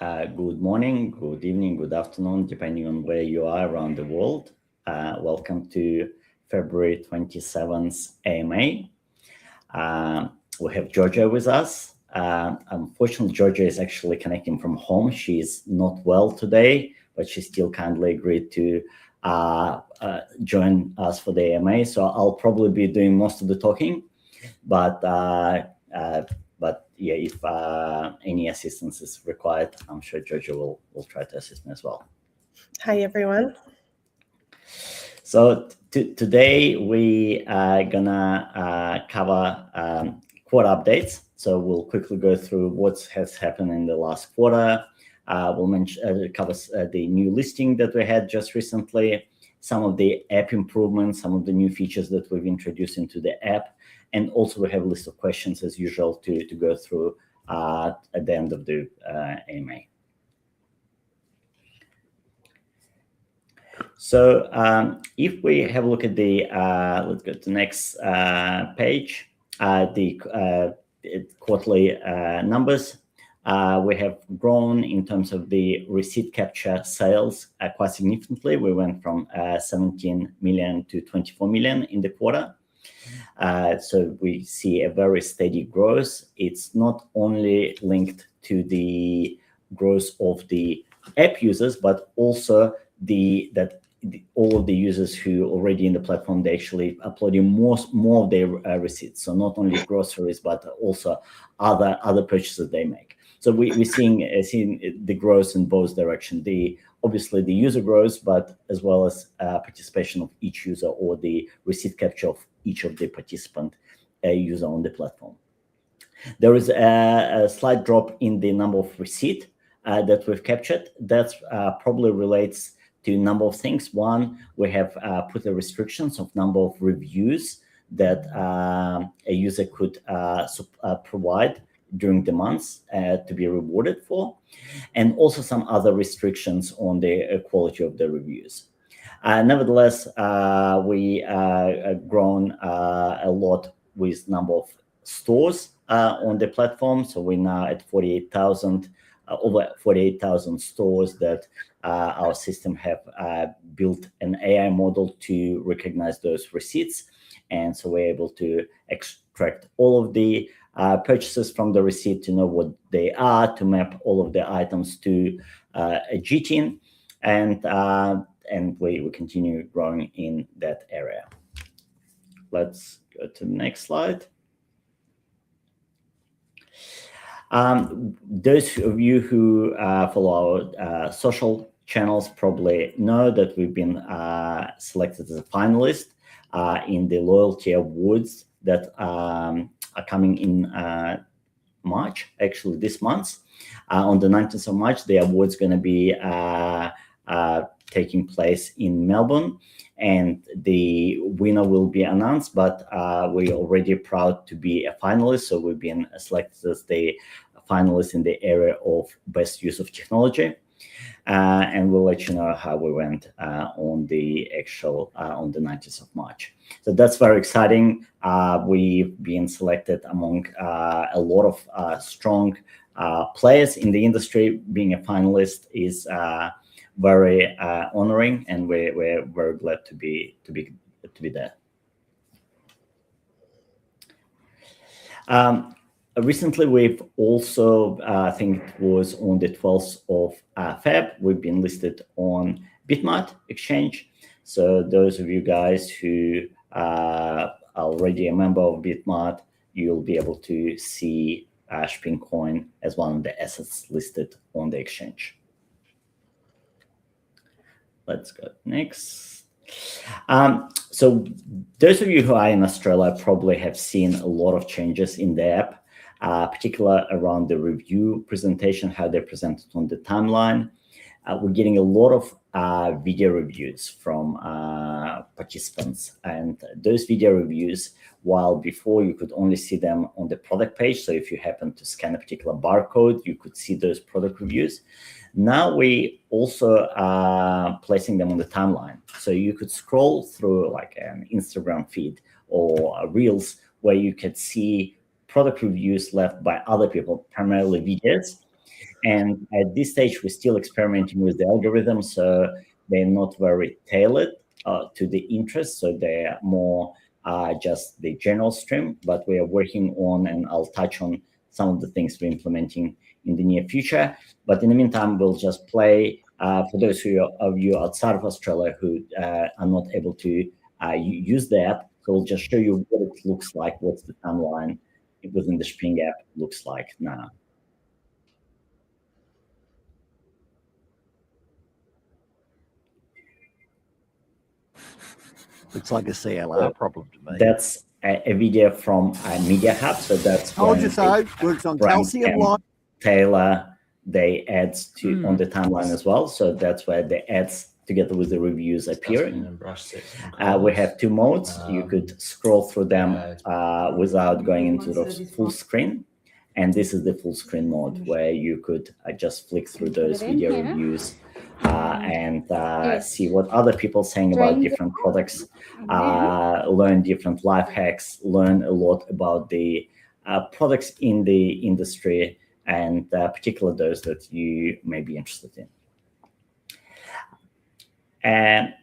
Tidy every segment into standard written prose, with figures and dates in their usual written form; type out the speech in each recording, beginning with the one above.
Good morning, good evening, good afternoon, depending on where you are around the world. Welcome to February 27th AMA. We have Georgia with us. Unfortunately, Georgia is actually connecting from home. She's not well today, but she still kindly agreed to join us for the AMA. So I'll probably be doing most of the talking, but yeah, if any assistance is required, I'm sure Georgia will try to assist me as well. Hi, everyone. So today we are gonna cover quarter updates. So we'll quickly go through what has happened in the last quarter. We'll mention cover the new listing that we had just recently, some of the app improvements, some of the new features that we've introduced into the app. And also we have a list of questions as usual to go through at the end of the AMA. So if we have a look at the, let's go to the next page, the quarterly numbers. We have grown in terms of the receipt capture sales quite significantly. We went from 17 million to 24 million in the quarter. So we see a very steady growth. It's not only linked to the growth of the app users, but also all of the users who are already in the platform, they actually uploading more of their receipts. So not only groceries, but also other purchases they make. So we're seeing the growth in both directions. Obviously the user grows, but as well as participation of each user or the receipt capture of each of the participant user on the platform. There is a slight drop in the number of receipt that we've captured. That probably relates to a number of things. One, we have put the restrictions of number of reviews that a user could provide during the months to be rewarded for, and also some other restrictions on the quality of the reviews. Nevertheless, we grown a lot with number of stores on the platform. So we're now at 48,000, over 48,000 stores that our system have built an AI model to recognize those receipts. And so we're able to extract all of the purchases from the receipt to know what they are, to map all of the items to a GTIN, and we continue growing in that area. Let's go to the next slide. Those of you who follow our social channels probably know that we've been selected as a finalist in the loyalty awards that are coming in March, actually this month. On the 19th of March, the award's going to be taking place in Melbourne, and the winner will be announced, but we're already proud to be a finalist. So we've been selected as the finalist in the area of best use of technology. And we'll let you know how we went on the 19th of March. So that's very exciting. We've been selected among a lot of strong players in the industry. Being a finalist is very honoring, and we're very glad to be there. Recently, we've also, I think it was on the 12th of Feb, we've been listed on Bitmart exchange. So those of you guys who are already a member of Bitmart, you'll be able to see Shping coin as one of the assets listed on the exchange. Let's go next. So those of you who are in Australia probably have seen a lot of changes in the app, particularly around the review presentation, how they're presented on the timeline. We're getting a lot of video reviews from participants, and those video reviews, while before you could only see them on the product page, so if you happen to scan a particular barcode, you could see those product reviews. Now we also are placing them on the timeline, so you could scroll through like an Instagram feed or Reels, where you could see product reviews left by other people, primarily videos, And at this stage, we're still experimenting with the algorithm, so they're not very tailored to the interest. So they're more just the general stream, but we are working on, and I'll touch on some of the things we're implementing in the near future. But in the meantime, we'll just play for those of you outside of Australia who are not able to use the app. So we'll just show you what it looks like, what's the timeline within the Shping app looks like now. Looks like a CLR problem to me. That's a video from Media Hub. So that's Told you so. Works on calcium light. Tailor the ads to on the timeline as well. So that's where the ads together with the reviews appear. We have two modes. You could scroll through them without going into the full screen. And this is the full screen mode where you could just flick through those video reviews and see what other people saying about different products, learn different life hacks, learn a lot about the products in the industry, and particularly those that you may be interested in. And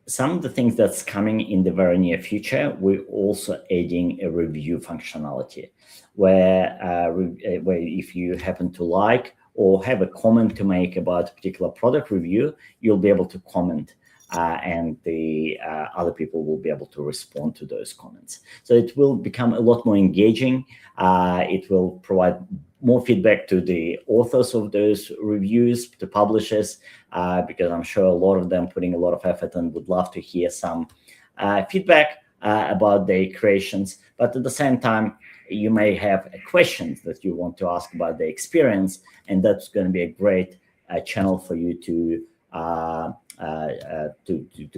some of the things that's coming in the very near future, we're also adding a review functionality where if you happen to like or have a comment to make about a particular product review, you'll be able to comment and the other people will be able to respond to those comments. So it will become a lot more engaging. It will provide more feedback to the authors of those reviews, to publishers, because I'm sure a lot of them putting a lot of effort and would love to hear some feedback about their creations. But at the same time, you may have questions that you want to ask about the experience, and that's going to be a great channel for you to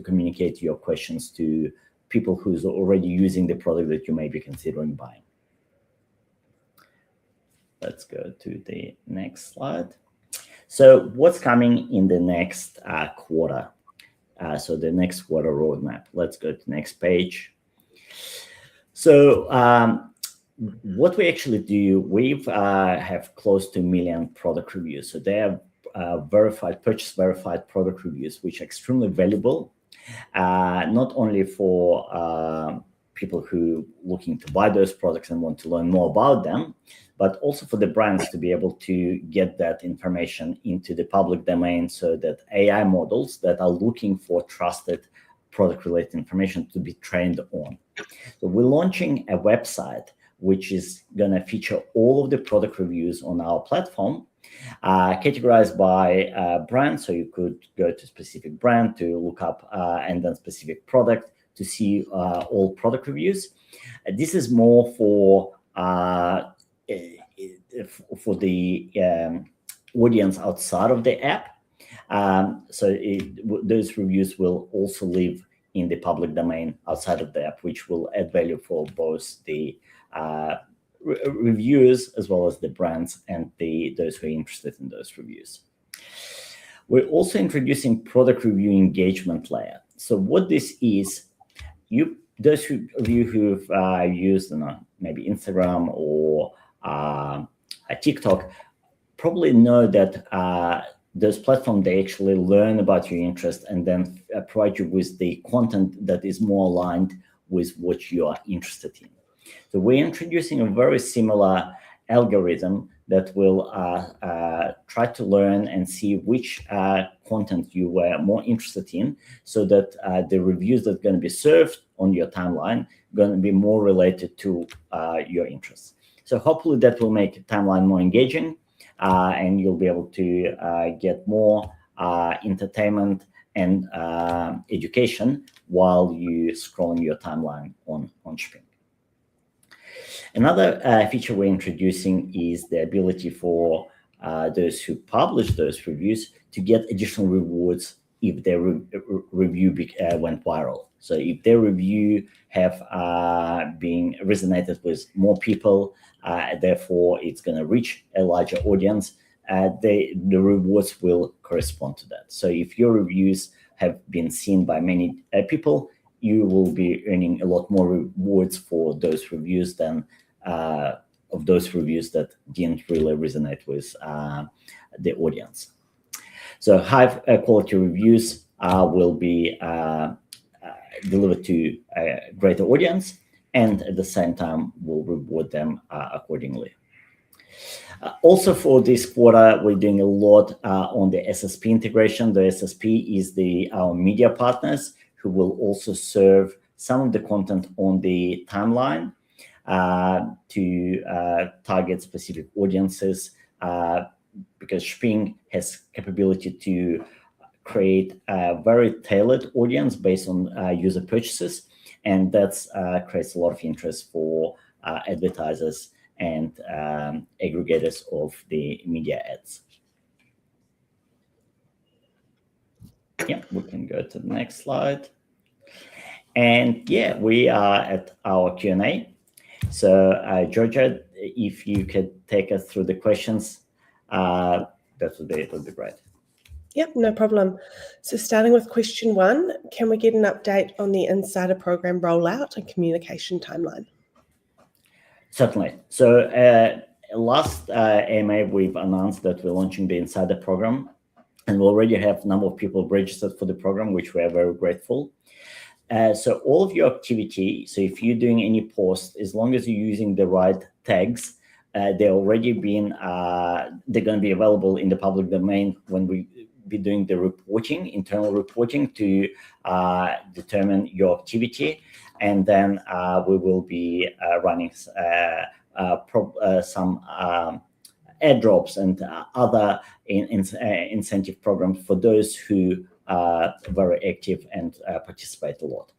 communicate your questions to people who's already using the product that you may be considering buying. Let's go to the next slide. So what's coming in the next quarter? So the next quarter roadmap. Let's go to the next page. So what we actually do, we have close to 1 million product reviews. So they are purchase verified product reviews, which are extremely valuable, not only for people who looking to buy those products and want to learn more about them, but also for the brands to be able to get that information into the public domain so that AI models that are looking for trusted product-related information to be trained on. So we're launching a website which is going to feature all of the product reviews on our platform, categorized by brand. So you could go to specific brand to look up and then specific product to see all product reviews. This is more for the audience outside of the app. So those reviews will also live in the public domain outside of the app, which will add value for both the reviewers as well as the brands and those who are interested in those reviews. We're also introducing product review engagement layer. So what this is, those of you who've used maybe Instagram or TikTok probably know that those platforms, they actually learn about your interest and then provide you with the content that is more aligned with what you are interested in. So we're introducing a very similar algorithm that will try to learn and see which content you were more interested in, so that the reviews that are going to be served on your timeline are going to be more related to your interests. So hopefully that will make timeline more engaging, and you'll be able to get more entertainment and education while you scrolling your timeline on Shping. Another feature we're introducing is the ability for those who publish those reviews to get additional rewards if their review went viral. So if their review have been resonated with more people, therefore it's going to reach a larger audience, the rewards will correspond to that. So if your reviews have been seen by many people, you will be earning a lot more rewards for those reviews than of those reviews that didn't really resonate with the audience. So high quality reviews will be delivered to a greater audience, and at the same time we'll reward them accordingly. Also for this quarter, we're doing a lot on the SSP integration. The SSP is our media partners who will also serve some of the content on the timeline to target specific audiences, because Shping has capability to create a very tailored audience based on user purchases, and that creates a lot of interest for advertisers and aggregators of the media ads. Yeah, we can go to the next slide. And yeah, we are at our Q&A. So Georgia, if you could take us through the questions, that would be great. Yep, no problem. So starting with question 1, can we get an update on the Insider Program rollout and communication timeline? Certainly. So last AMA, we've announced that we're launching the Insider Program, and we already have a number of people registered for the program, which we are very grateful. So all of your activity, so if you're doing any post, as long as you're using the right tags, they're already been, they're going to be available in the public domain when we be doing the reporting, internal reporting to determine your activity. And then we will be running some airdrops and other incentive programs for those who are very active and participate a lot.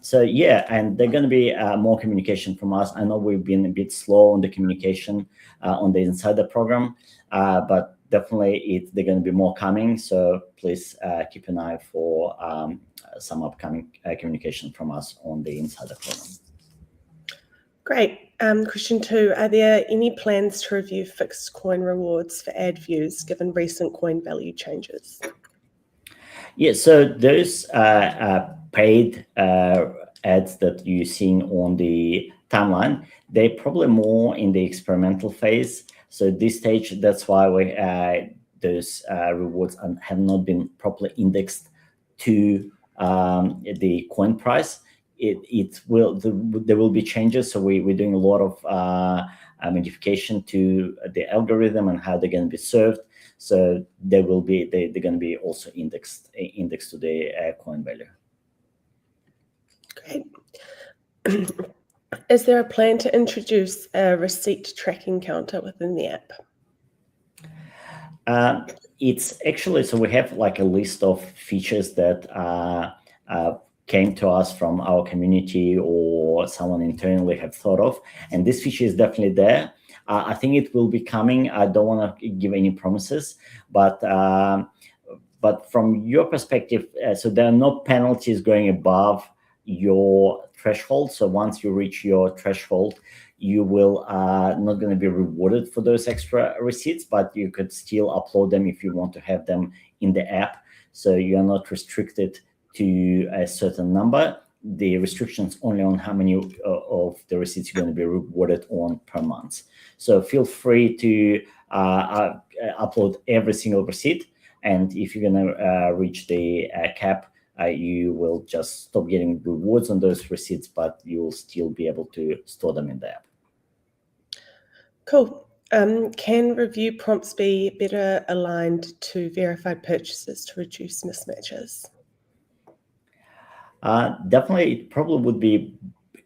So yeah, and there's going to be more communication from us. I know we've been a bit slow on the communication on the Insider Program, but definitely they're going to be more coming. So please keep an eye for some upcoming communication from us on the Insider Program. Great. Question 2, are there any plans to review fixed coin rewards for ad views given recent coin value changes? Yeah, so those paid ads that you're seeing on the timeline, they're probably more in the experimental phase. So at this stage, that's why those rewards have not been properly indexed to the coin price. There will be changes. So we're doing a lot of modification to the algorithm and how they're going to be served. So they're going to be also indexed to the coin value. Great. Is there a plan to introduce a receipt tracking counter within the app? It's actually, so we have like a list of features that came to us from our community or someone internally have thought of, and this feature is definitely there. I think it will be coming. I don't want to give any promises, but from your perspective, so there are no penalties going above your threshold. So once you reach your threshold, you will not going to be rewarded for those extra receipts, but you could still upload them if you want to have them in the app. So you're not restricted to a certain number. The restrictions only on how many of the receipts you're going to be rewarded on per month. So feel free to upload every single receipt. And if you're going to reach the cap, you will just stop getting rewards on those receipts, but you will still be able to store them in the app. Cool. Can review prompts be better aligned to verified purchases to reduce mismatches? Definitely, it probably would be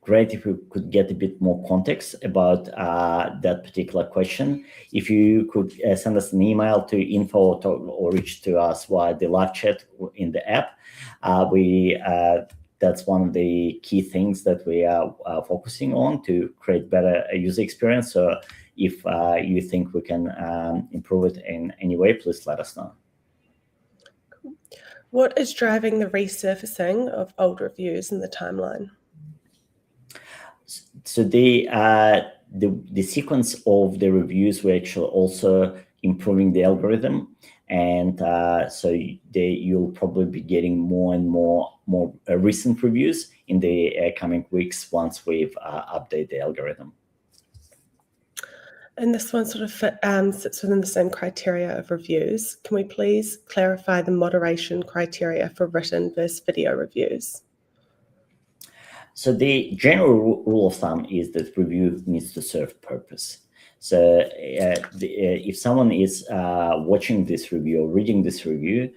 great if we could get a bit more context about that particular question. If you could send us an email to info or reach to us via the live chat in the app. That's one of the key things that we are focusing on to create better user experience. So if you think we can improve it in any way, please let us know. What is driving the resurfacing of old reviews in the timeline? So the sequence of the reviews, we're actually also improving the algorithm, and so you'll probably be getting more and more recent reviews in the coming weeks once we've updated the algorithm. And this one sort of sits within the same criteria of reviews. Can we please clarify the moderation criteria for written versus video reviews? So the general rule of thumb is that review needs to serve purpose. So if someone is watching this review or reading this review,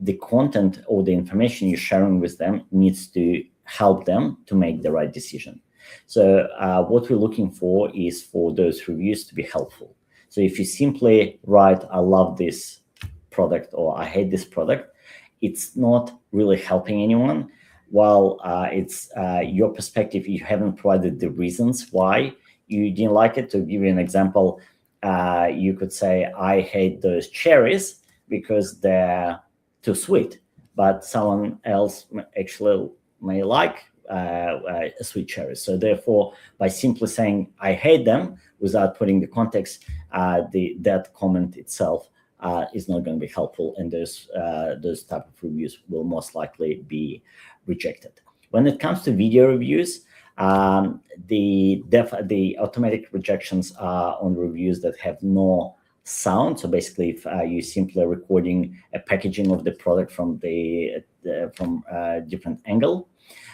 the content or the information you're sharing with them needs to help them to make the right decision. So what we're looking for is for those reviews to be helpful. So if you simply write, I love this product or I hate this product, it's not really helping anyone. While it's your perspective, you haven't provided the reasons why you didn't like it. To give you an example, you could say, I hate those cherries because they're too sweet, but someone else actually may like sweet cherries. So therefore, by simply saying, I hate them, without putting the context, that comment itself is not going to be helpful, and those type of reviews will most likely be rejected. When it comes to video reviews, the automatic rejections are on reviews that have no sound. So basically, if you're simply recording a packaging of the product from a different angle.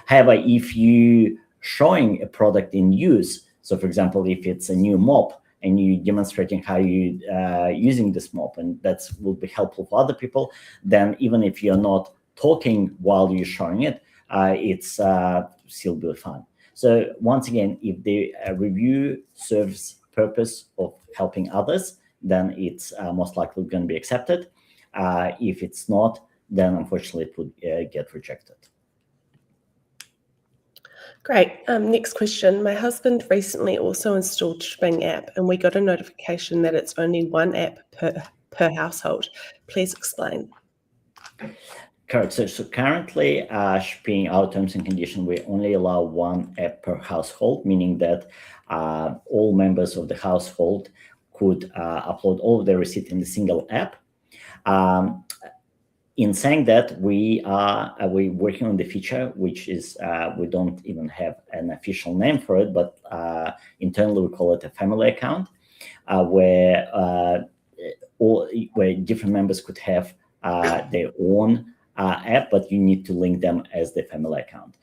However, if you showing a product in use, so for example, if it's a new mop and you demonstrating how you using this mop, and that will be helpful for other people, then even if you're not talking while you're showing it, it's still be fun. So once again, if the review serves purpose of helping others, then it's most likely going to be accepted. If it's not, then unfortunately it would get rejected. Great. Next question. My husband recently also installed Shping app, and we got a notification that it's only one app per household. Please explain. Correct. So currently, Shping, our terms and conditions, we only allow one app per household, meaning that all members of the household could upload all of their receipt in a single app. In saying that, we're working on the feature, which is we don't even have an official name for it, but internally we call it a family account, where different members could have their own app, but you need to link them as the family account.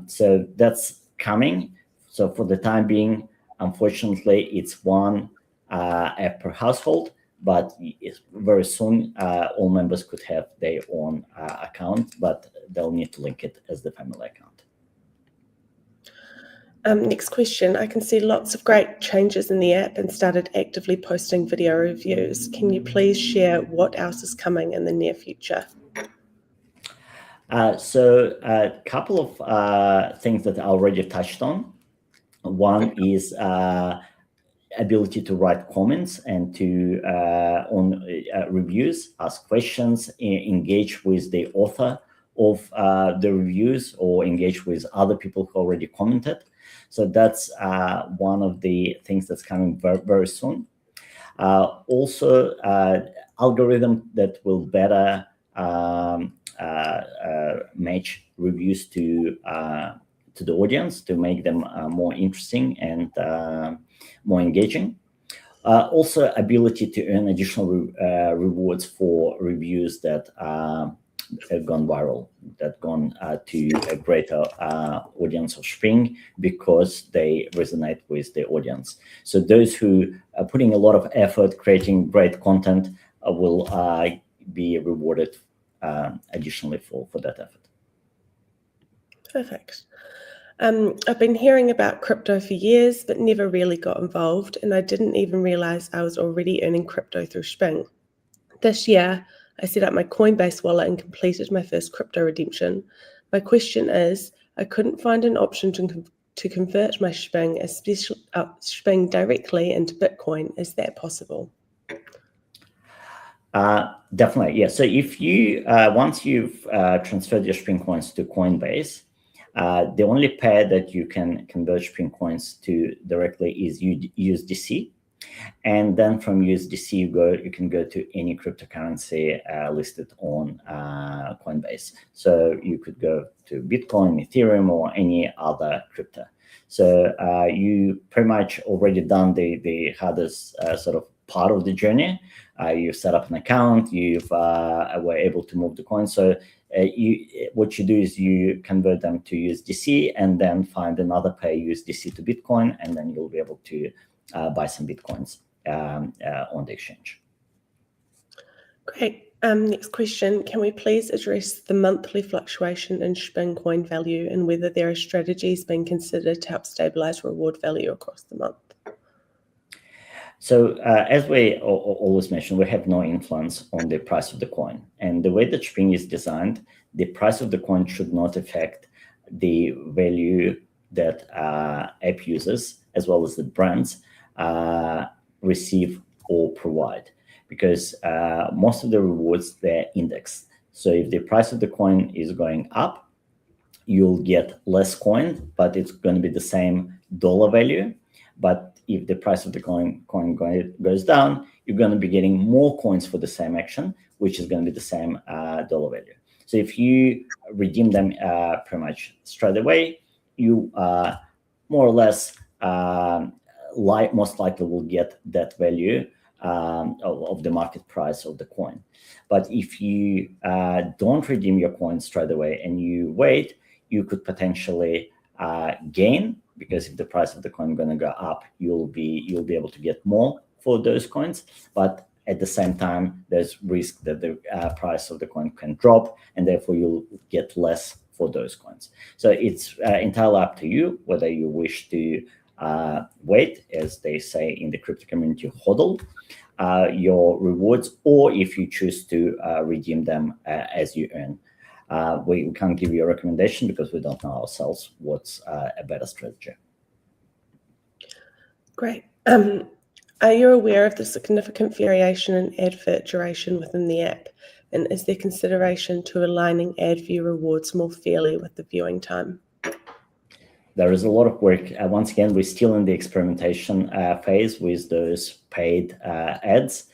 So that's coming. So for the time being, unfortunately, it's one app per household, but very soon all members could have their own account, but they'll need to link it as the family account. Next question. I can see lots of great changes in the app and started actively posting video reviews. Can you please share what else is coming in the near future? So a couple of things that I already touched on. One is ability to write comments and to on reviews, ask questions, engage with the author of the reviews, or engage with other people who already commented. So that's one of the things that's coming very, very soon. Also, algorithm that will better match reviews to the audience to make them more interesting and more engaging. Also, ability to earn additional rewards for reviews that have gone viral, that gone to a greater audience of Shping because they resonate with the audience. So those who are putting a lot of effort creating great content will be rewarded additionally for that effort. Perfect. I've been hearing about crypto for years, but never really got involved, and I didn't even realize I was already earning crypto through Shping. This year, I set up my Coinbase wallet and completed my first crypto redemption. My question is, I couldn't find an option to convert my Shping directly into Bitcoin. Is that possible? Definitely, yeah. So if you once you've transferred your Shping coins to Coinbase, the only pair that you can convert Shping coins to directly is USDC, and then from USDC you can go to any cryptocurrency listed on Coinbase. So you could go to Bitcoin, Ethereum, or any other crypto. So you pretty much already done the hardest sort of part of the journey. You've set up an account, you've were able to move the coins. So what you do is you convert them to USDC and then find another pair USDC to Bitcoin, and then you'll be able to buy some Bitcoins on the exchange. Great. Next question. Can we please address the monthly fluctuation in Shping coin value and whether there are strategies being considered to help stabilize reward value across the month? So as we always mention, we have no influence on the price of the coin. And the way that Shping is designed, the price of the coin should not affect the value that app users, as well as the brands, receive or provide. Because most of the rewards, they're indexed. So if the price of the coin is going up, you'll get less coin, but it's going to be the same dollar value. But if the price of the coin goes down, you're going to be getting more coins for the same action, which is going to be the same dollar value. So if you redeem them pretty much straight away, you more or less most likely will get that value of the market price of the coin. But if you don't redeem your coin straight away and you wait, you could potentially gain, because if the price of the coin is going to go up, you'll be able to get more for those coins. But at the same time, there's risk that the price of the coin can drop, and therefore you'll get less for those coins. So it's entirely up to you whether you wish to wait, as they say in the crypto community, hodl your rewards, or if you choose to redeem them as you earn. We can't give you a recommendation because we don't know ourselves what's a better strategy. Great. Are you aware of the significant variation in advert duration within the app? And is there consideration to aligning ad view rewards more fairly with the viewing time? There is a lot of work. Once again, we're still in the experimentation phase with those paid ads.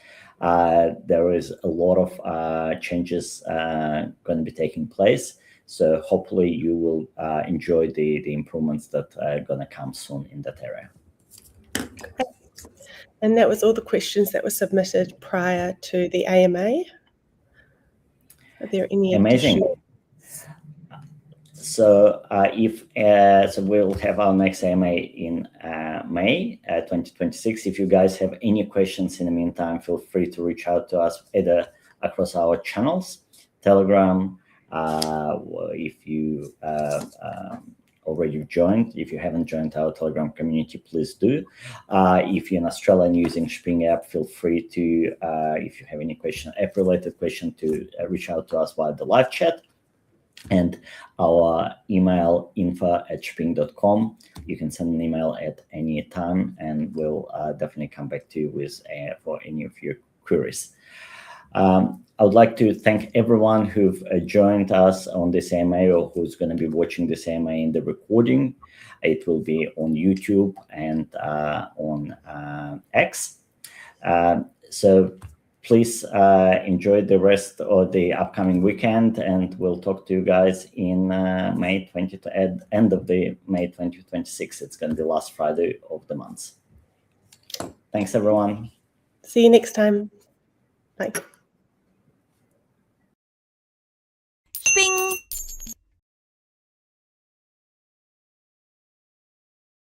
There is a lot of changes going to be taking place. So hopefully you will enjoy the improvements that are going to come soon in that area. Okay. And that was all the questions that were submitted prior to the AMA. Are there any amazing? Additional... So so we'll have our next AMA in May 2026. If you guys have any questions in the meantime, feel free to reach out to us either across our channels, Telegram, if you already joined. If you haven't joined our Telegram community, please do. If you're in Australia and using Shping app, feel free to, if you have any app-related question, to reach out to us via the live chat. And our email, info@shping.com. You can send an email at any time, and we'll definitely come back to you with for any of your queries. I would like to thank everyone who've joined us on this AMA or who's going to be watching this AMA in the recording. It will be on YouTube and on X. So please enjoy the rest of the upcoming weekend, and we'll talk to you guys in end of the May 2026. It's going to be last Friday of the month. Thanks, everyone. See you next time. Bye.